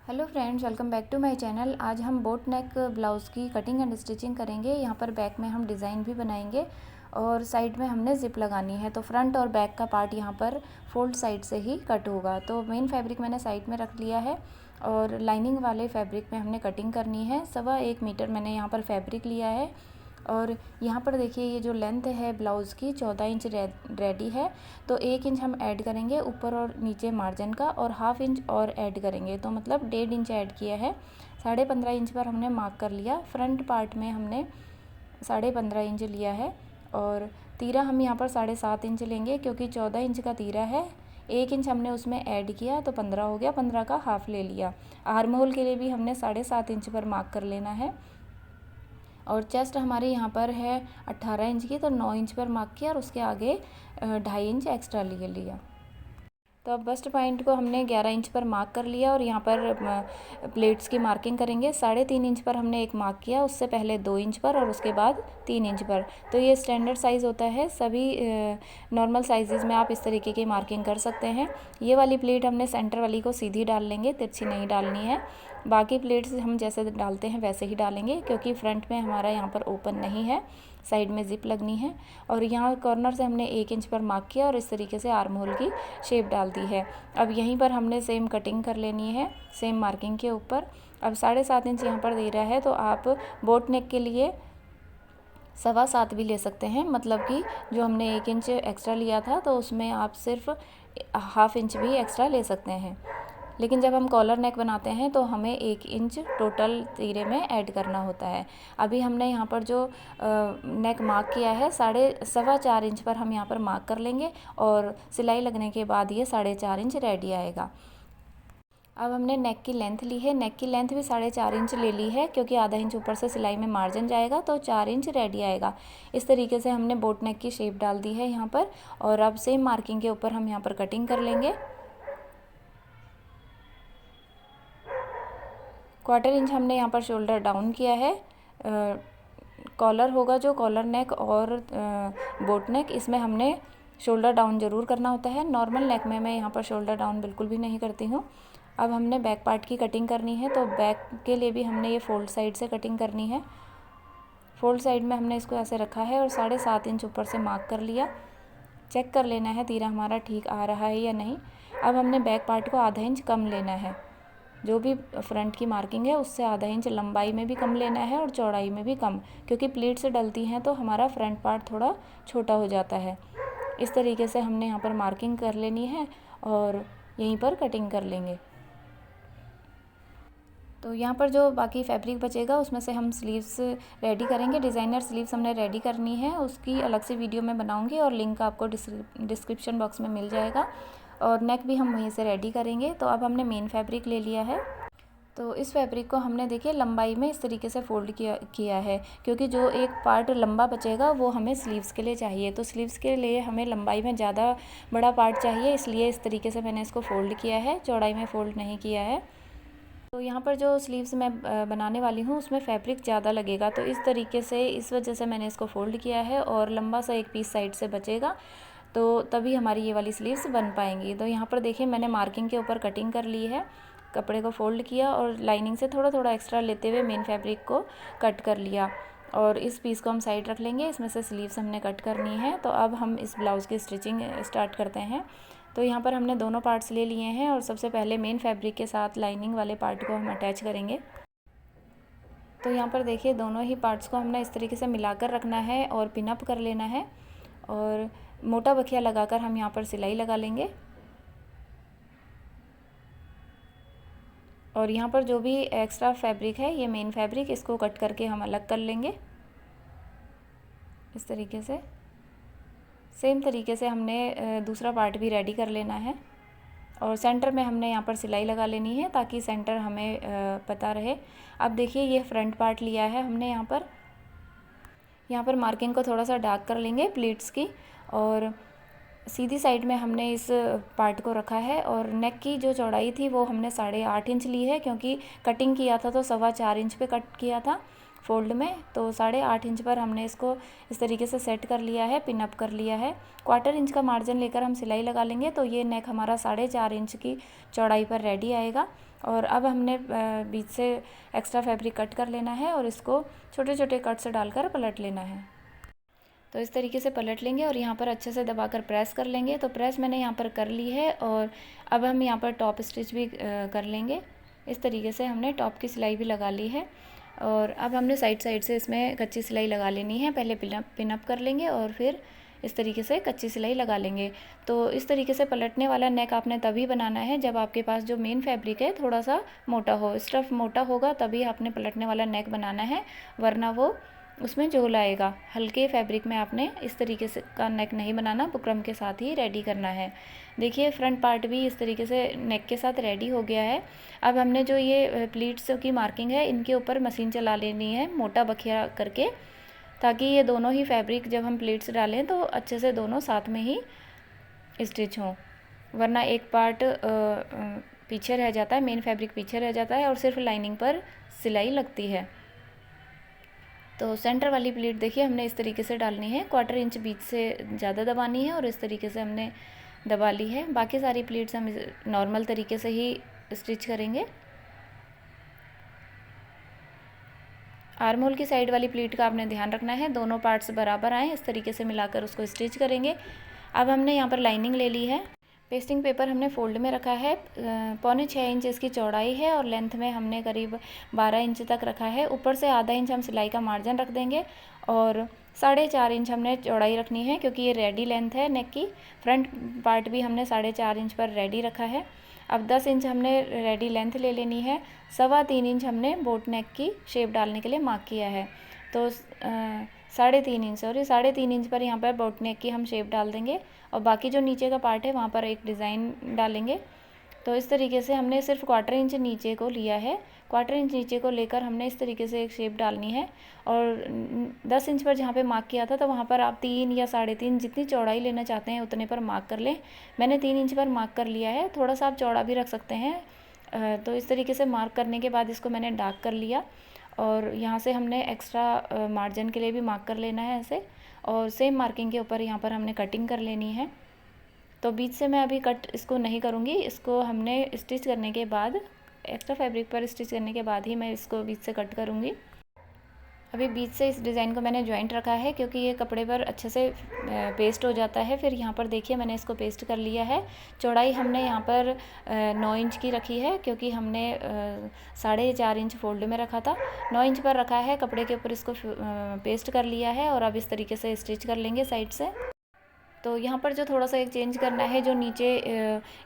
Hello friends, welcome back to my channel. आज हम boat neck blouse की cutting and stitching करेंगे। यहाँ पर बैक में हम डिज़ाइन भी बनाएंगे और साइड में हमने ज़िप लगानी है। तो फ्रंट और बैक का पार्ट यहाँ पर फोल्ड साइड से ही कट होगा। तो मेन फैब्रिक मैंने साइड में रख लिया है और लाइनिंग वाले फैब्रिक में हमने कटिंग करनी है। 1.25 मीटर मैंने यहाँ पर फैब्रिक लिया है और यहाँ पर देखिए ये जो लेंथ है ब्लाउज़ की 14 इंच रेडी है। तो 1 इंच हम ऐड करेंगे ऊपर और नीचे मार्जिन का और हाफ इंच और ऐड करेंगे, तो मतलब 1.5 इंच ऐड किया है। 15.5 इंच पर हमने मार्क कर लिया। फ्रंट पार्ट में हमने 15.5 इंच लिया है और तीरा हम यहाँ पर 7.5 इंच लेंगे क्योंकि 14 इंच का तीरा है। 1 इंच हमने उसमें ऐड किया तो 15 हो गया, 15 का हाफ ले लिया। आर्म होल के लिए भी हमने 7.5 इंच पर मार्क कर लेना है और चेस्ट हमारे यहाँ पर है 18 इंच की, तो 9 इंच पर मार्क किया और उसके आगे 2.5 इंच एक्स्ट्रा ले लिया। तो अब बस्ट पॉइंट को हमने 11 इंच पर मार्क कर लिया और यहाँ पर प्लेट्स की मार्किंग करेंगे। 3.5 इंच पर हमने एक मार्क किया, उससे पहले 2 इंच पर और उसके बाद 3 इंच पर। तो ये स्टैंडर्ड साइज़ होता है। सभी नॉर्मल साइजेज़ में आप इस तरीके की मार्किंग कर सकते हैं। ये वाली प्लेट हमने सेंटर वाली को सीधी डाल लेंगे, तिरछी नहीं डालनी है। बाकी प्लेट्स हम जैसे डालते हैं वैसे ही डालेंगे क्योंकि फ्रंट में हमारा यहाँ पर ओपन नहीं है, साइड में ज़िप लगनी है। और यहाँ कॉर्नर से हमने 1 इंच पर मार्क किया और इस तरीके से आर्म होल की शेप डाल दी है। अब यहीं पर हमने सेम कटिंग कर लेनी है, सेम मार्किंग के ऊपर। अब 7.5 इंच यहाँ पर दे रहा है तो आप बोट नेक के लिए 7.25 भी ले सकते हैं। मतलब कि जो हमने 1 इंच एक्स्ट्रा लिया था तो उसमें आप सिर्फ हाफ इंच भी एक्स्ट्रा ले सकते हैं। लेकिन जब हम कॉलर नेक बनाते हैं तो हमें 1 इंच टोटल तीरे में ऐड करना होता है। अभी हमने यहाँ पर जो नेक मार्क किया है 4.25 इंच पर हम यहाँ पर मार्क कर लेंगे और सिलाई लगने के बाद ये 4.5 इंच रेडी आएगा। अब हमने नेक की लेंथ ली है। नेक की लेंथ भी 4.5 इंच ले ली है क्योंकि आधा इंच ऊपर से सिलाई में मार्जिन जाएगा तो 4 इंच रेडी आएगा। इस तरीके से हमने बोट नेक की शेप डाल दी है यहाँ पर और अब सेम मार्किंग के ऊपर हम यहाँ पर कटिंग कर लेंगे। 1/4 इंच हमने यहाँ पर शोल्डर डाउन किया है। कॉलर होगा जो कॉलर नेक और बोट नेक, इसमें हमने शोल्डर डाउन ज़रूर करना होता है। नॉर्मल नेक में मैं यहाँ पर शोल्डर डाउन बिल्कुल भी नहीं करती हूँ। अब हमने बैक पार्ट की कटिंग करनी है तो बैक के लिए भी हमने ये फोल्ड साइड से कटिंग करनी है। फोल्ड साइड में हमने इसको ऐसे रखा है और 7.5 इंच ऊपर से मार्क कर लिया। चेक कर लेना है तीरा हमारा ठीक आ रहा है या नहीं। अब हमने बैक पार्ट को आधा इंच कम लेना है। जो भी फ्रंट की मार्किंग है उससे आधा इंच लंबाई में भी कम लेना है और चौड़ाई में भी कम, क्योंकि प्लीट्स डलती हैं तो हमारा फ्रंट पार्ट थोड़ा छोटा हो जाता है। इस तरीके से हमने यहाँ पर मार्किंग कर लेनी है और यहीं पर कटिंग कर लेंगे। तो यहाँ पर जो बाकी फैब्रिक बचेगा उसमें से हम स्लीव्स रेडी करेंगे। डिज़ाइनर स्लीव्स हमने रेडी करनी है, उसकी अलग से वीडियो में बनाऊँगी और लिंक आपको डिस्क्रिप्शन बॉक्स में मिल जाएगा और नेक भी हम वहीं से रेडी करेंगे। तो अब हमने मेन फैब्रिक ले लिया है। तो इस फैब्रिक को हमने देखिए लंबाई में इस तरीके से फोल्ड किया है क्योंकि जो एक पार्ट लंबा बचेगा वो हमें स्लीव्स के लिए चाहिए। तो स्लीव्स के लिए हमें लंबाई में ज़्यादा बड़ा पार्ट चाहिए, इसलिए इस तरीके से मैंने इसको फोल्ड किया है, चौड़ाई में फोल्ड नहीं किया है। तो यहाँ पर जो स्लीव्स मैं बनाने वाली हूँ उसमें फैब्रिक ज़्यादा लगेगा, तो इस तरीके से इस वजह से मैंने इसको फोल्ड किया है और लंबा सा एक पीस साइड से बचेगा तो तभी हमारी ये वाली स्लीव्स बन पाएंगी। तो यहाँ पर देखिए मैंने मार्किंग के ऊपर कटिंग कर ली है, कपड़े को फोल्ड किया और लाइनिंग से थोड़ा थोड़ा एक्स्ट्रा लेते हुए मेन फैब्रिक को कट कर लिया और इस पीस को हम साइड रख लेंगे। इसमें से स्लीव्स हमने कट करनी है। तो अब हम इस ब्लाउज़ की स्टिचिंग स्टार्ट करते हैं। तो यहाँ पर हमने दोनों पार्ट्स ले लिए हैं और सबसे पहले मेन फैब्रिक के साथ लाइनिंग वाले पार्ट को हम अटैच करेंगे। तो यहाँ पर देखिए दोनों ही पार्ट्स को हमने इस तरीके से मिलाकर रखना है और पिन अप कर लेना है और मोटा बखिया लगाकर हम यहाँ पर सिलाई लगा लेंगे। और यहाँ पर जो भी एक्स्ट्रा फैब्रिक है ये मेन फैब्रिक, इसको कट करके हम अलग कर लेंगे इस तरीके से। सेम तरीके से हमने दूसरा पार्ट भी रेडी कर लेना है और सेंटर में हमने यहाँ पर सिलाई लगा लेनी है ताकि सेंटर हमें पता रहे। अब देखिए ये फ्रंट पार्ट लिया है हमने, यहाँ पर मार्किंग को थोड़ा सा डार्क कर लेंगे प्लीट्स की और सीधी साइड में हमने इस पार्ट को रखा है और नेक की जो चौड़ाई थी वो हमने 8.5 इंच ली है क्योंकि कटिंग किया था तो 4.25 इंच पे कट किया था फोल्ड में। तो 8.5 इंच पर हमने इसको इस तरीके से सेट कर लिया है, पिन अप कर लिया है। 1/4 इंच का मार्जिन लेकर हम सिलाई लगा लेंगे तो ये नेक हमारा 4.5 इंच की चौड़ाई पर रेडी आएगा। और अब हमने बीच से एक्स्ट्रा फैब्रिक कट कर लेना है और इसको छोटे छोटे कट्स डालकर पलट लेना है। तो इस तरीके से पलट लेंगे और यहाँ पर अच्छे से दबाकर प्रेस कर लेंगे। तो प्रेस मैंने यहाँ पर कर ली है और अब हम यहाँ पर टॉप स्टिच भी कर लेंगे। इस तरीके से हमने टॉप की सिलाई भी लगा ली है और अब हमने साइड साइड से इसमें कच्ची सिलाई लगा लेनी है। पहले पिन अप कर लेंगे और फिर इस तरीके से कच्ची सिलाई लगा लेंगे। तो इस तरीके से पलटने वाला नेक आपने तभी बनाना है जब आपके पास जो मेन फैब्रिक है थोड़ा सा मोटा हो, स्टफ़ मोटा होगा तभी आपने पलटने वाला नेक बनाना है, वरना वो उसमें झोल आएगा। हल्के फैब्रिक में आपने इस तरीके से का नेक नहीं बनाना, बुकरम के साथ ही रेडी करना है। देखिए फ्रंट पार्ट भी इस तरीके से नेक के साथ रेडी हो गया है। अब हमने जो ये प्लीट्स की मार्किंग है इनके ऊपर मशीन चला लेनी है मोटा बखिया करके, ताकि ये दोनों ही फैब्रिक जब हम प्लीट्स डालें तो अच्छे से दोनों साथ में ही स्टिच हों, वरना एक पार्ट पीछे रह जाता है, मेन फैब्रिक पीछे रह जाता है और सिर्फ लाइनिंग पर सिलाई लगती है। तो सेंटर वाली प्लीट देखिए हमने इस तरीके से डालनी है, 1/4 इंच बीच से ज़्यादा दबानी है और इस तरीके से हमने दबा ली है। बाकी सारी प्लीट्स हम नॉर्मल तरीके से ही स्टिच करेंगे। आर्म होल की साइड वाली प्लीट का आपने ध्यान रखना है, दोनों पार्ट्स बराबर आएँ, इस तरीके से मिलाकर उसको स्टिच करेंगे। अब हमने यहाँ पर लाइनिंग ले ली है, पेस्टिंग पेपर हमने फोल्ड में रखा है, 6.25 इंच इसकी चौड़ाई है और लेंथ में हमने करीब 12 इंच तक रखा है। ऊपर से आधा इंच हम सिलाई का मार्जिन रख देंगे और 4.5 इंच हमने चौड़ाई रखनी है, क्योंकि ये रेडी लेंथ है नेक की। फ्रंट पार्ट भी हमने 4.5 इंच पर रेडी रखा है। अब 10 इंच हमने रेडी लेंथ ले लेनी है, 3.25 इंच हमने बोट नेक की शेप डालने के लिए मार्क किया है। तो 3.5 इंच पर यहाँ पर बोट नेक की हम शेप डाल देंगे और बाकी जो नीचे का पार्ट है वहाँ पर एक डिज़ाइन डालेंगे। तो इस तरीके से हमने सिर्फ 1/4 इंच नीचे को लिया है, 1/4 इंच नीचे को लेकर हमने इस तरीके से एक शेप डालनी है और 10 इंच पर जहाँ पे मार्क किया था तो वहाँ पर आप 3 या 3.5 जितनी चौड़ाई लेना चाहते हैं उतने पर मार्क कर लें। मैंने 3 इंच पर मार्क कर लिया है, थोड़ा सा आप चौड़ा भी रख सकते हैं। तो इस तरीके से मार्क करने के बाद इसको मैंने डार्क कर लिया और यहाँ से हमने एक्स्ट्रा मार्जिन के लिए भी मार्क कर लेना है ऐसे, और सेम मार्किंग के ऊपर यहाँ पर हमने कटिंग कर लेनी है। तो बीच से मैं अभी कट इसको नहीं करूँगी, इसको हमने स्टिच करने के बाद, एक्स्ट्रा फैब्रिक पर स्टिच करने के बाद ही मैं इसको बीच से कट करूँगी। अभी बीच से इस डिज़ाइन को मैंने जॉइंट रखा है क्योंकि ये कपड़े पर अच्छे से पेस्ट हो जाता है। फिर यहाँ पर देखिए मैंने इसको पेस्ट कर लिया है। चौड़ाई हमने यहाँ पर 9 इंच की रखी है, क्योंकि हमने 4.5 इंच फोल्ड में रखा था, 9 इंच पर रखा है। कपड़े के ऊपर इसको पेस्ट कर लिया है और अब इस तरीके से स्टिच कर लेंगे साइड से। तो यहाँ पर जो थोड़ा सा एक चेंज करना है, जो नीचे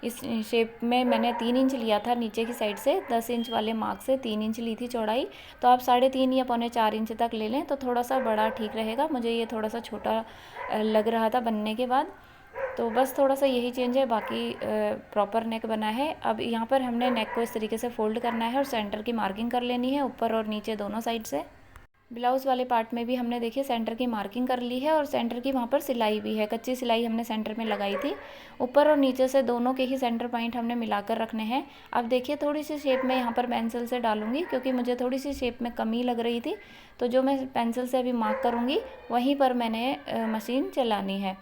इस शेप में मैंने 3 इंच लिया था नीचे की साइड से, 10 इंच वाले मार्क से 3 इंच ली थी चौड़ाई, तो आप 3.5 या 3.25 इंच तक ले लें तो थोड़ा सा बड़ा ठीक रहेगा। मुझे ये थोड़ा सा छोटा लग रहा था बनने के बाद, तो बस थोड़ा सा यही चेंज है, बाकी प्रॉपर नेक बना है। अब यहाँ पर हमने नेक को इस तरीके से फोल्ड करना है और सेंटर की मार्किंग कर लेनी है, ऊपर और नीचे दोनों साइड से। ब्लाउज़ वाले पार्ट में भी हमने देखिए सेंटर की मार्किंग कर ली है और सेंटर की वहाँ पर सिलाई भी है, कच्ची सिलाई हमने सेंटर में लगाई थी। ऊपर और नीचे से दोनों के ही सेंटर पॉइंट हमने मिलाकर रखने हैं। अब देखिए थोड़ी सी शेप में यहाँ पर पेंसिल से डालूंगी, क्योंकि मुझे थोड़ी सी शेप में कमी लग रही थी, तो जो मैं पेंसिल से अभी मार्क करूँगी वहीं पर मैंने मशीन चलानी है।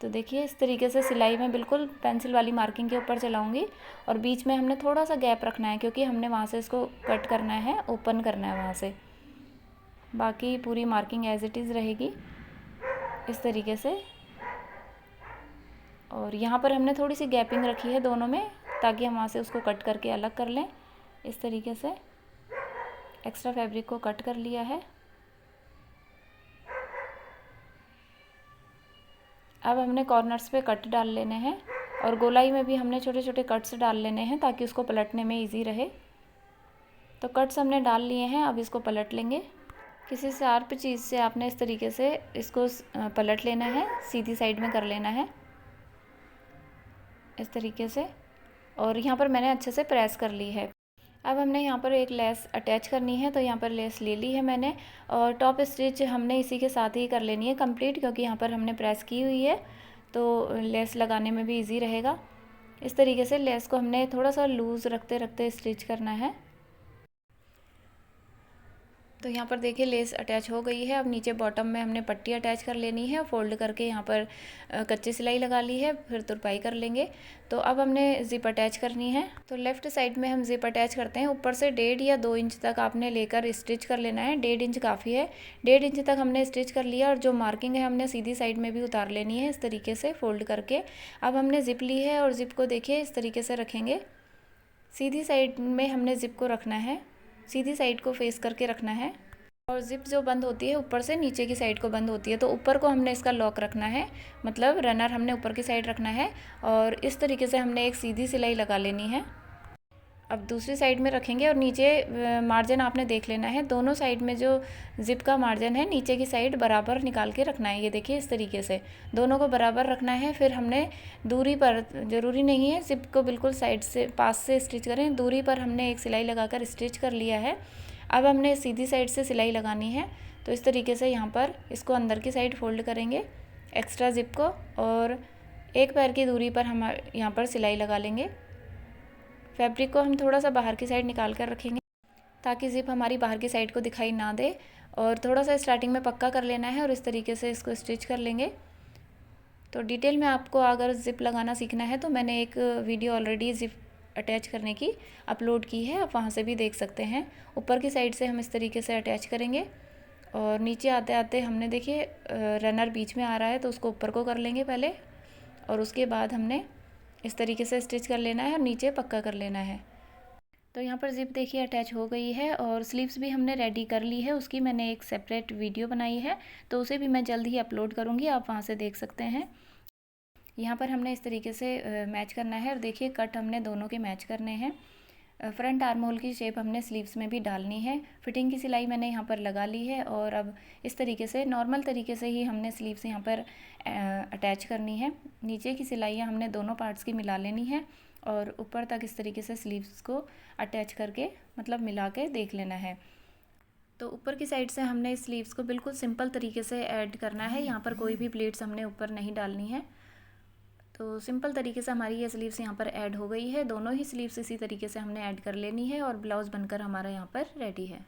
तो देखिए इस तरीके से सिलाई में बिल्कुल पेंसिल वाली मार्किंग के ऊपर चलाऊँगी और बीच में हमने थोड़ा सा गैप रखना है, क्योंकि हमने वहाँ से इसको कट करना है, ओपन करना है वहाँ से। बाकी पूरी मार्किंग एज इट इज़ रहेगी इस तरीके से। और यहाँ पर हमने थोड़ी सी गैपिंग रखी है दोनों में, ताकि हम वहाँ से उसको कट करके अलग कर लें। इस तरीके से एक्स्ट्रा फैब्रिक को कट कर लिया है। अब हमने कॉर्नर्स पे कट डाल लेने हैं और गोलाई में भी हमने छोटे छोटे कट्स डाल लेने हैं, ताकि उसको पलटने में इजी रहे। तो कट्स हमने डाल लिए हैं, अब इसको पलट लेंगे। किसी शार्प चीज़ से आपने इस तरीके से इसको पलट लेना है, सीधी साइड में कर लेना है इस तरीके से, और यहाँ पर मैंने अच्छे से प्रेस कर ली है। अब हमने यहाँ पर एक लेस अटैच करनी है, तो यहाँ पर लेस ले ली है मैंने, और टॉप स्टिच हमने इसी के साथ ही कर लेनी है कंप्लीट, क्योंकि यहाँ पर हमने प्रेस की हुई है तो लेस लगाने में भी इजी रहेगा। इस तरीके से लेस को हमने थोड़ा सा लूज़ रखते रखते स्टिच करना है। तो यहाँ पर देखिए लेस अटैच हो गई है। अब नीचे बॉटम में हमने पट्टी अटैच कर लेनी है, फोल्ड करके यहाँ पर कच्ची सिलाई लगा ली है, फिर तुरपाई कर लेंगे। तो अब हमने ज़िप अटैच करनी है। तो लेफ़्ट साइड में हम ज़िप अटैच करते हैं। ऊपर से 1.5 या 2 इंच तक आपने लेकर स्टिच कर लेना है। 1.5 इंच काफ़ी है। 1.5 इंच तक हमने स्टिच कर लिया और जो मार्किंग है हमने सीधी साइड में भी उतार लेनी है, इस तरीके से फोल्ड करके। अब हमने ज़िप ली है और ज़िप को देखिए इस तरीके से रखेंगे। सीधी साइड में हमने ज़िप को रखना है, सीधी साइड को फेस करके रखना है। और ज़िप जो बंद होती है ऊपर से नीचे की साइड को बंद होती है, तो ऊपर को हमने इसका लॉक रखना है, मतलब रनर हमने ऊपर की साइड रखना है। और इस तरीके से हमने एक सीधी सिलाई लगा लेनी है। अब दूसरी साइड में रखेंगे और नीचे मार्जिन आपने देख लेना है। दोनों साइड में जो ज़िप का मार्जिन है नीचे की साइड बराबर निकाल के रखना है। ये देखिए इस तरीके से दोनों को बराबर रखना है। फिर हमने दूरी पर, ज़रूरी नहीं है ज़िप को बिल्कुल साइड से पास से स्टिच करें, दूरी पर हमने एक सिलाई लगाकर स्टिच कर लिया है। अब हमने सीधी साइड से सिलाई लगानी है। तो इस तरीके से यहाँ पर इसको अंदर की साइड फोल्ड करेंगे एक्स्ट्रा ज़िप को, और एक पैर की दूरी पर हम यहाँ पर सिलाई लगा लेंगे। फैब्रिक को हम थोड़ा सा बाहर की साइड निकाल कर रखेंगे ताकि ज़िप हमारी बाहर की साइड को दिखाई ना दे, और थोड़ा सा स्टार्टिंग में पक्का कर लेना है और इस तरीके से इसको स्टिच कर लेंगे। तो डिटेल में आपको अगर ज़िप लगाना सीखना है तो मैंने एक वीडियो ऑलरेडी ज़िप अटैच करने की अपलोड की है, आप वहाँ से भी देख सकते हैं। ऊपर की साइड से हम इस तरीके से अटैच करेंगे और नीचे आते आते हमने देखिए रनर बीच में आ रहा है तो उसको ऊपर को कर लेंगे पहले, और उसके बाद हमने इस तरीके से स्टिच कर लेना है और नीचे पक्का कर लेना है। तो यहाँ पर ज़िप देखिए अटैच हो गई है और स्लीव्स भी हमने रेडी कर ली है। उसकी मैंने एक सेपरेट वीडियो बनाई है, तो उसे भी मैं जल्द ही अपलोड करूँगी, आप वहाँ से देख सकते हैं। यहाँ पर हमने इस तरीके से मैच करना है और देखिए कट हमने दोनों के मैच करने हैं। फ्रंट आर्म होल की शेप हमने स्लीव्स में भी डालनी है। फिटिंग की सिलाई मैंने यहाँ पर लगा ली है और अब इस तरीके से नॉर्मल तरीके से ही हमने स्लीव्स यहाँ पर अटैच करनी है। नीचे की सिलाइयाँ हमने दोनों पार्ट्स की मिला लेनी है और ऊपर तक इस तरीके से स्लीव्स को अटैच करके, मतलब मिला के देख लेना है। तो ऊपर की साइड से हमने स्लीव्स को बिल्कुल सिंपल तरीके से ऐड करना है। यहाँ पर कोई भी प्लेट्स हमने ऊपर नहीं डालनी है। तो सिंपल तरीके से हमारी ये स्लीव्स यहाँ पर ऐड हो गई है। दोनों ही स्लीव्स इसी तरीके से हमने ऐड कर लेनी है और ब्लाउज़ बनकर हमारा यहाँ पर रेडी है।